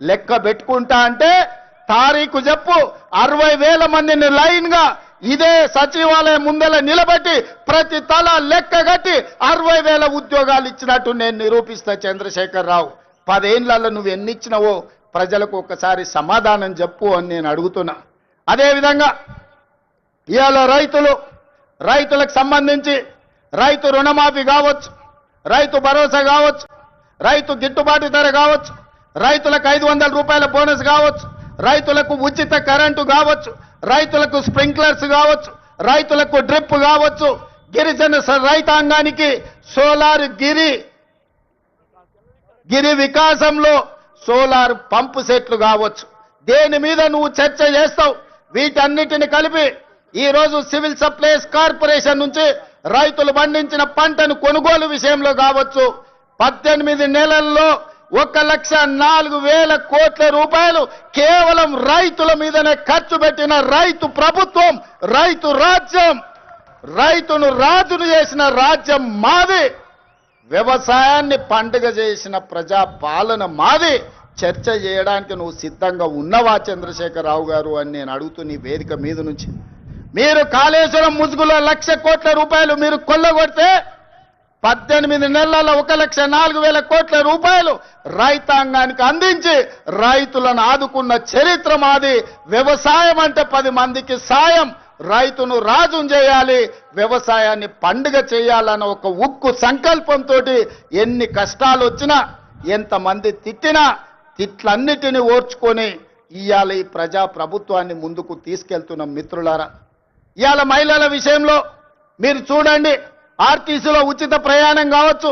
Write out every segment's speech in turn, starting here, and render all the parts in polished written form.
లెక్క పెట్టుకుంటా అంటే తారీఖు చెప్పు 60,000 మందిని లైన్గా ఇదే సచివాలయం ముందల నిలబెట్టి ప్రతి తల లెక్క కట్టి 60,000 ఉద్యోగాలు ఇచ్చినట్టు నేను నిరూపిస్తా. చంద్రశేఖర్ రావు 10 ఏళ్లలో నువ్వు ఎన్ని ఇచ్చినావో ప్రజలకు ఒక్కసారి సమాధానం చెప్పు అని నేను అడుగుతున్నా. అదేవిధంగా ఇవాళ రైతులకు సంబంధించి రైతు రుణమాఫీ కావచ్చు, రైతు భరోసా కావచ్చు, రైతు గిట్టుబాటు ధర కావచ్చు, రైతులకు 500 రూపాయల బోనస్ కావచ్చు, రైతులకు ఉచిత కరెంటు కావచ్చు, రైతులకు స్ప్రింక్లర్స్ కావచ్చు, రైతులకు డ్రిప్ కావచ్చు, గిరిజన రైతాంగానికి సోలార్ గిరి వికాసంలో సోలార్ పంపు సెట్లు కావచ్చు. దేని మీద నువ్వు చర్చ చేస్తావు? వీటన్నిటిని కలిపి ఈరోజు సివిల్ సప్లైస్ కార్పొరేషన్ నుంచి రైతులు పండించిన పంటను కొనుగోలు విషయంలో కావచ్చు 18 నెలల్లో 1,04,000 కోట్ల రూపాయలు కేవలం రైతుల మీదనే ఖర్చు పెట్టిన రైతు ప్రభుత్వం, రైతు రాజ్యం, రైతును రాజును చేసిన రాజ్యం మాది, వ్యవసాయాన్ని పండుగ చేసిన ప్రజా పాలన మాది. చర్చ చేయడానికి నువ్వు సిద్ధంగా ఉన్నవా చంద్రశేఖరరావు గారు అని నేను అడుగుతూ నీ వేదిక మీద నుంచి. మీరు కాళేశ్వరం ముసుగులో 1,00,000 కోట్ల రూపాయలు మీరు కొల్లగొడితే 18 నెలల 1,04,000 కోట్ల రూపాయలు రైతాంగానికి అందించి రైతులను ఆదుకున్న చరిత్ర మాది. వ్యవసాయం అంటే 10 మందికి సాయం, రైతును రాజును చేయాలి, వ్యవసాయాన్ని పండుగ చేయాలన్న ఒక ఉక్కు సంకల్పంతో ఎన్ని కష్టాలు వచ్చినా ఎంతమంది తిట్టినా తిట్లన్నిటిని ఓర్చుకొని ఇవాళ ఈ ప్రజా ప్రభుత్వాన్ని ముందుకు తీసుకెళ్తున్న మిత్రులారా, ఇవాళ మహిళల విషయంలో మీరు చూడండి, ఆర్టీసీలో ఉచిత ప్రయాణం కావచ్చు,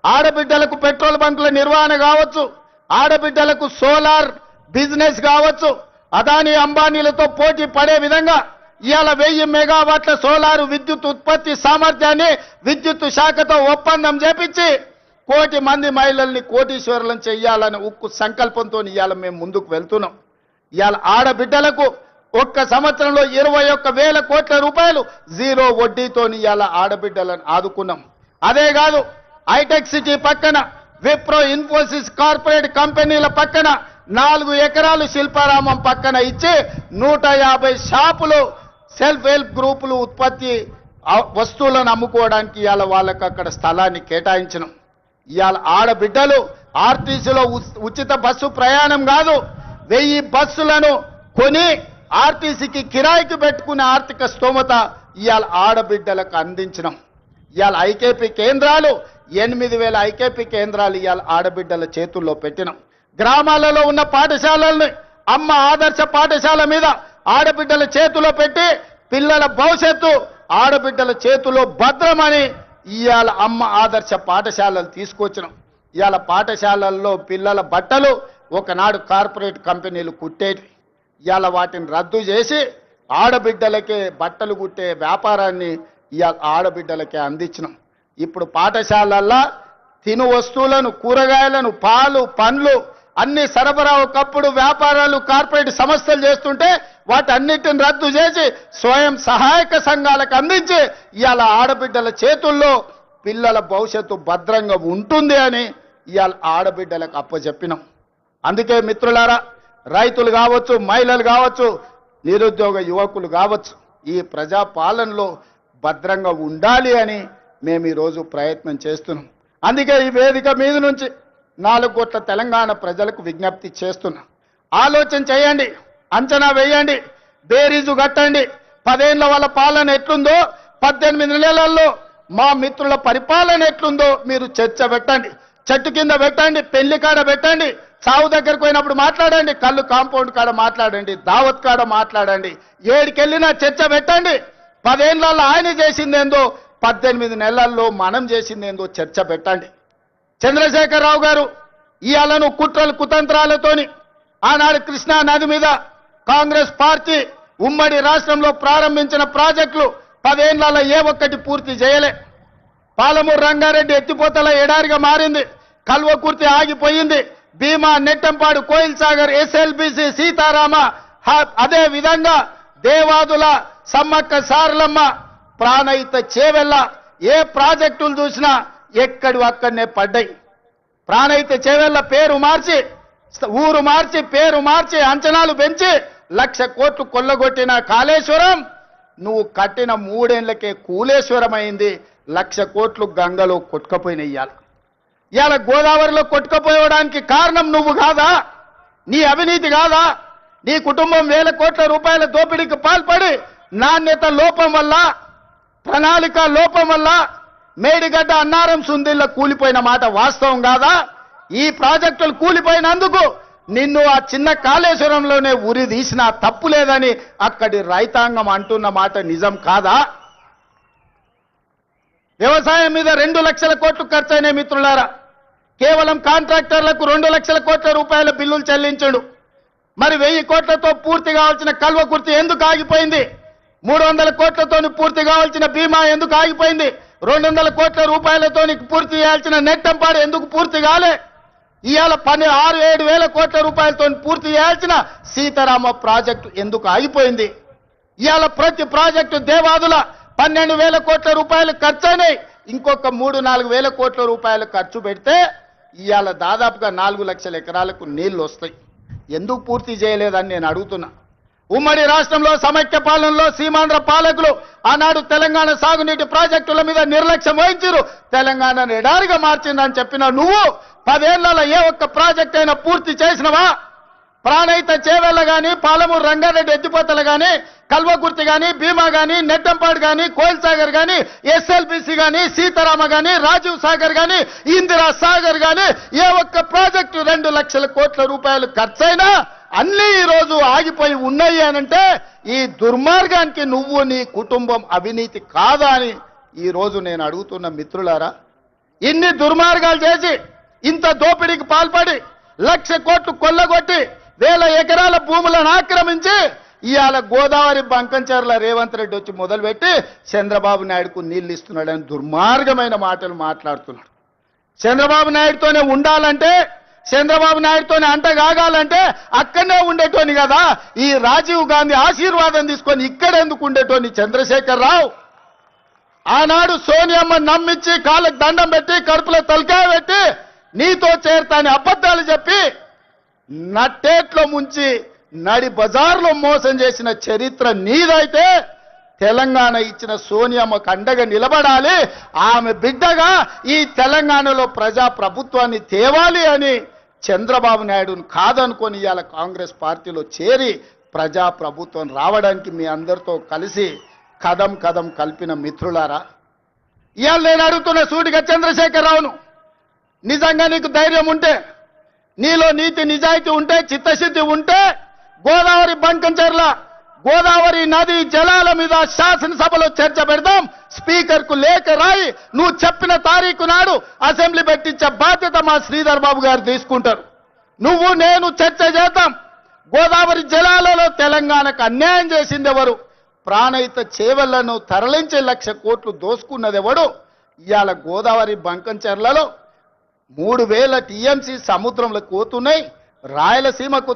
ఆడబిడ్డలకు పెట్రోల్ బంకుల నిర్వహణ కావచ్చు, ఆడబిడ్డలకు సోలార్ బిజినెస్ కావచ్చు, అదానీ అంబానీలతో పోటీ పడే విధంగా ఇవాళ 1000 మెగావాట్ల సోలారు విద్యుత్ ఉత్పత్తి సామర్థ్యాన్ని విద్యుత్ శాఖతో ఒప్పందం చేపించి 1 కోటి మంది మహిళల్ని కోటీశ్వరులను చెయ్యాలని ఉక్కు సంకల్పంతో ఇవాళ మేము ముందుకు వెళ్తున్నాం. ఇవాళ ఆడబిడ్డలకు ఒక్క సంవత్సరంలో 21,000 కోట్ల రూపాయలు జీరో వడ్డీతో ఇవాళ ఆడబిడ్డలను ఆదుకున్నాం. అదే కాదు, హైటెక్ సిటీ పక్కన విప్రో ఇన్ఫోసిస్ కార్పొరేట్ కంపెనీల పక్కన 4 ఎకరాలు శిల్పారామం పక్కన ఇచ్చి 150 షాపులు సెల్ఫ్ హెల్ప్ గ్రూపులు ఉత్పత్తి వస్తువులను అమ్ముకోవడానికి ఇవాళ వాళ్ళకి అక్కడ స్థలాన్ని కేటాయించినాం. ఇవాళ ఆడబిడ్డలు ఆర్టీసీలో ఉచిత బస్సు ప్రయాణం కాదు, 1000 బస్సులను కొని ఆర్టీసీకి కిరాయికి పెట్టుకునే ఆర్థిక స్తోమత ఇవాళ ఆడబిడ్డలకు అందించినాం. ఇవాళ ఐకేపీ కేంద్రాలు 8,000 ఐకేపీ కేంద్రాలు ఇవాళ ఆడబిడ్డల చేతుల్లో పెట్టినాం. గ్రామాలలో ఉన్న పాఠశాలల్ని అమ్మ ఆదర్శ పాఠశాల మీద ఆడబిడ్డల చేతిలో పెట్టి పిల్లల భవిష్యత్తు ఆడబిడ్డల చేతిలో భద్రమని ఇవాళ అమ్మ ఆదర్శ పాఠశాలలు తీసుకొచ్చినాం. ఇవాళ పాఠశాలల్లో పిల్లల బట్టలు ఒకనాడు కార్పొరేట్ కంపెనీలు కుట్టేటి, ఇవాళ వాటిని రద్దు చేసి ఆడబిడ్డలకే బట్టలు కుట్టే వ్యాపారాన్ని ఇవాళ ఆడబిడ్డలకే అందించినాం. ఇప్పుడు పాఠశాలల్లో తిను వస్తువులను, కూరగాయలను, పాలు, పండ్లు అన్ని సరఫరా ఒకప్పుడు వ్యాపారాలు కార్పొరేట్ సంస్థలు చేస్తుంటే వాటన్నిటిని రద్దు చేసి స్వయం సహాయక సంఘాలకు అందించి ఇవాళ ఆడబిడ్డల చేతుల్లో పిల్లల భవిష్యత్తు భద్రంగా ఉంటుంది అని ఇవాళ ఆడబిడ్డలకు అప్పచెప్పినాం. అందుకే మిత్రులారా, రైతులు కావచ్చు, మహిళలు కావచ్చు, నిరుద్యోగ యువకులు కావచ్చు, ఈ ప్రజా పాలనలో భద్రంగా ఉండాలి అని మేము ఈరోజు ప్రయత్నం చేస్తున్నాం. అందుకే ఈ వేదిక మీద నుంచి 4 కోట్ల తెలంగాణ ప్రజలకు విజ్ఞప్తి చేస్తున్నా. ఆలోచన చేయండి, అంచనా వేయండి, బేరీజు కట్టండి. 10 ఏళ్ల వాళ్ళ పాలన ఎట్లుందో, 18 నెలల్లో మా మిత్రుల పరిపాలన ఎట్లుందో మీరు చర్చ పెట్టండి. చెట్టు కింద పెట్టండి, పెళ్లి కాడ పెట్టండి, చావు దగ్గరకు పోయినప్పుడు మాట్లాడండి, కళ్ళు కాంపౌండ్ కాడ మాట్లాడండి, దావత్ కాడ మాట్లాడండి, ఏడికెళ్ళినా చర్చ పెట్టండి. 10 ఏళ్లలో ఆయన చేసిందేందో, 18 నెలల్లో మనం చేసిందేందో చర్చ పెట్టండి. చంద్రశేఖరరావు గారు ఇవాళను కుట్రలు కుతంత్రాలతోని ఆనాడు కృష్ణా నది మీద కాంగ్రెస్ పార్టీ ఉమ్మడి రాష్ట్రంలో ప్రారంభించిన ప్రాజెక్టులు 10 ఏళ్లలో ఏ ఒక్కటి పూర్తి చేయలే. పాలమూరు రంగారెడ్డి ఎత్తిపోతల ఎడారిగా మారింది, కల్వకుర్తి ఆగిపోయింది, భీమా, నెట్టంపాడు, కోయిల్ సాగర్, ఎస్ఎల్బిసి, సీతారామ, అదే విధంగా దేవాదుల, సమ్మక్క సారలమ్మ, ప్రాణహిత చేవెళ్ళ ఏ ప్రాజెక్టులు చూసినా ఎక్కడి అక్కడనే పడ్డాయి. ప్రాణహిత చేవెళ్ళ పేరు మార్చి ఊరు మార్చి పేరు మార్చి అంచనాలు పెంచి 1,00,000 కోట్లు కొల్లగొట్టిన కాళేశ్వరం నువ్వు కట్టిన 3 ఏళ్లకే కూలేశ్వరం అయింది. 1,00,000 కోట్లు గంగలో కొట్టుకపోయినయ్యాలి. ఇవాళ గోదావరిలో కొట్టుకపోవడానికి కారణం నువ్వు కాదా? నీ అవినీతి కాదా? నీ కుటుంబం 1,000 కోట్ల రూపాయల దోపిడీకి పాల్పడి నాణ్యత లోపం వల్ల, ప్రణాళిక లోపం వల్ల మేడిగడ్డ అన్నారం సుందిల్ల కూలిపోయిన మాట వాస్తవం కాదా? ఈ ప్రాజెక్టులు కూలిపోయినందుకు నిన్ను ఆ చిన్న కాళేశ్వరంలోనే ఉరి తీసినా తప్పు లేదని అక్కడి రైతాంగం అంటున్న మాట నిజం కాదా? వ్యవసాయం మీద 2 లక్షల కోట్లు ఖర్చయిన మిత్రులారా, కేవలం కాంట్రాక్టర్లకు 2 లక్షల కోట్ల రూపాయల బిల్లులు చెల్లించాడు. మరి 1000 కోట్లతో పూర్తి కావాల్సిన కల్వకుర్తి ఎందుకు ఆగిపోయింది? 300 కోట్లతోని పూర్తి కావాల్సిన బీమా ఎందుకు ఆగిపోయింది? 200 కోట్ల రూపాయలతో పూర్తి చేయాల్సిన నెట్టంపాడు ఎందుకు పూర్తి కాలే? ఇవాళ 6-7 వేల కోట్ల రూపాయలతో పూర్తి చేయాల్సిన సీతారామ ప్రాజెక్టు ఎందుకు ఆగిపోయింది? ఇవాళ ప్రతి ప్రాజెక్టు దేవాదుల 12,000 కోట్ల రూపాయలు ఖర్చయినాయి. ఇంకొక 3-4 వేల కోట్ల రూపాయలు ఖర్చు పెడితే ఇవాళ దాదాపుగా 4 లక్షల ఎకరాలకు నీళ్లు వస్తాయి. ఎందుకు పూర్తి చేయలేదని నేను అడుగుతున్నా. ఉమ్మడి రాష్ట్రంలో సమైక్య పాలనలో సీమాంధ్ర పాలకులు ఆనాడు తెలంగాణ సాగునీటి ప్రాజెక్టుల మీద నిర్లక్ష్యం వహించారు. తెలంగాణను ఎడారిగా మార్చిందని చెప్పిన నువ్వు 10 ఏళ్లలో ఏ ఒక్క ప్రాజెక్ట్ అయినా పూర్తి చేసినవా? ప్రాణహిత చేవెళ్ల గాని, పాలమూరు రంగారెడ్డి ఎత్తిపోతలు గాని, కల్వకుర్తి గాని, భీమా గాని, నెట్టంపాడు గాని, కోయిల్ సాగర్ గాని, ఎస్ఎల్బిసి గాని, సీతారామ గాని, రాజీవ్ సాగర్ గాని, ఇందిరా సాగర్ గాని ఏ ఒక్క ప్రాజెక్టు 2 లక్షల కోట్ల రూపాయలు ఖర్చైనా అన్నీ ఈ రోజు ఆగిపోయి ఉన్నాయి అనంటే ఈ దుర్మార్గానికి నువ్వు నీ కుటుంబం అవినీతి కాదా అని ఈ రోజు నేను అడుగుతున్న మిత్రులారా. ఇన్ని దుర్మార్గాలు చేసి ఇంత దోపిడీకి పాల్పడి 1,00,000 కోట్లు కొల్లగొట్టి 1000 ఎకరాల భూములను ఆక్రమించి ఇవాళ గోదావరి బంకంచెర్ల రేవంత్ రెడ్డి వచ్చి మొదలుపెట్టి చంద్రబాబు నాయుడుకు నీళ్లు ఇస్తున్నాడని దుర్మార్గమైన మాటలు మాట్లాడుతున్నాడు. చంద్రబాబు నాయుడుతోనే ఉండాలంటే, చంద్రబాబు నాయుడుతోనే అంటగాగాలంటే అక్కడనే ఉండేటోని కదా. ఈ రాజీవ్ గాంధీ ఆశీర్వాదం తీసుకొని ఇక్కడెందుకు ఉండేటోని చంద్రశేఖర్ రావు? ఆనాడు సోనియమ్మ నమ్మించి కాళ్ళకు దండం పెట్టి కడుపులో తలకాయ పెట్టి నీతో చేరతాని అబద్ధాలు చెప్పి నట్టేట్లో ముంచి నడి బజార్లో మోసం చేసిన చరిత్ర నీదైతే తెలంగాణ ఇచ్చిన సోనియమ్మకు అండగా నిలబడాలి. ఆమె బిడ్డగా ఈ తెలంగాణలో ప్రజా ప్రభుత్వాన్ని తేవాలి అని చంద్రబాబు నాయుడును కాదనుకొని ఇవాళ కాంగ్రెస్ పార్టీలో చేరి ప్రజా ప్రభుత్వం రావడానికి మీ అందరితో కలిసి కదం కదం కలిపిన మిత్రులారా, ఇవాళ నేను అడుగుతున్న సూటిగా చంద్రశేఖరరావును, నిజంగా నీకు ధైర్యం ఉంటే, నీలో నీతి నిజాయితీ ఉంటే, చిత్తశుద్ధి ఉంటే గోదావరి బంకంచెర్ల గోదావరి నది జలాల మీద శాసనసభలో చర్చ పెడదాం. స్పీకర్ కు లేఖ రాయి నువ్వు చెప్పిన తారీఖు నాడు అసెంబ్లీ పెట్టించే బాధ్యత మా శ్రీధర్ బాబు గారు తీసుకుంటారు. నువ్వు నేను చర్చ చేద్దాం. గోదావరి జలాలలో తెలంగాణకు అన్యాయం చేసింది ఎవరు? ప్రాణహిత చేవెళ్లను తరలించి 1,00,000 కోట్లు దోసుకున్నది ఎవడు? ఇవాళ గోదావరి బంకంచెర్లలో 3,000 టీఎంసీ సముద్రంలో పోతున్నాయి. రాయలసీమకు